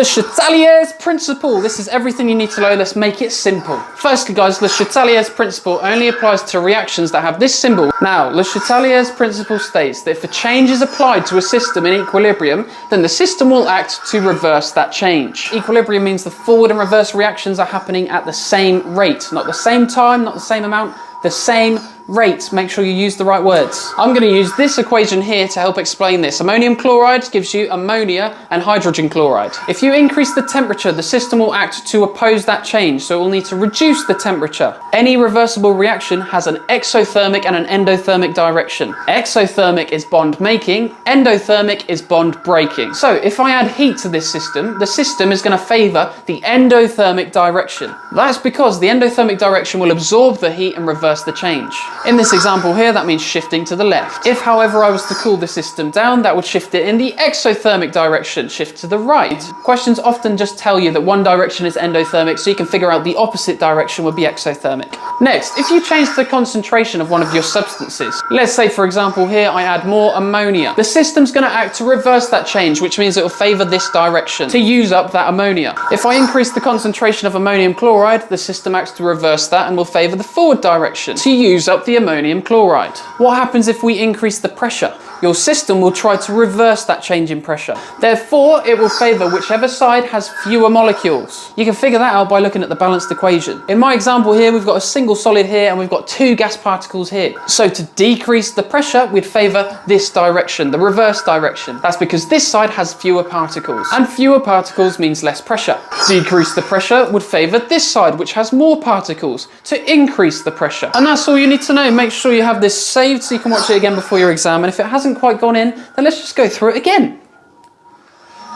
Le Chatelier's principle. This is everything you need to know. Let's make it simple. Firstly, guys, Le Chatelier's principle only applies to reactions that have this symbol. Now, Le Chatelier's principle states that if a change is applied to a system in equilibrium, then the system will act to reverse that change. Equilibrium means the forward and reverse reactions are happening at the same rate. Not the same time, not the same amount, the same rate. Make sure you use the right words. I'm going to use this equation here to help explain this. Ammonium chloride gives you ammonia and hydrogen chloride. If you increase the temperature, the system will act to oppose that change, so it will need to reduce the temperature. Any reversible reaction has an exothermic and an endothermic direction. Exothermic is bond making, endothermic is bond breaking. So if I add heat to this system, the system is going to favour the endothermic direction. That's because the endothermic direction will absorb the heat and reverse the change. In this example here, that means shifting to the left. If, however, I was to cool the system down, that would shift it in the exothermic direction, shift to the right. Questions often just tell you that one direction is endothermic, so you can figure out the opposite direction would be exothermic. Next, if you change the concentration of one of your substances, let's say, for example, here I add more ammonia, the system's going to act to reverse that change, which means it will favour this direction, to use up that ammonia. If I increase the concentration of ammonium chloride, the system acts to reverse that and will favour the forward direction, to use up the ammonium chloride. What happens if we increase the pressure? Your system will try to reverse that change in pressure. Therefore, it will favour whichever side has fewer molecules. You can figure that out by looking at the balanced equation. In my example here, we've got a single solid here and we've got two gas particles here. So to decrease the pressure, we'd favour this direction, the reverse direction. That's because this side has fewer particles, and fewer particles means less pressure. Decrease the pressure would favour this side, which has more particles, to increase the pressure. And that's all you need to know. Make sure you have this saved so you can watch it again before your exam, and if it hasn't quite gone in, then let's just go through it again.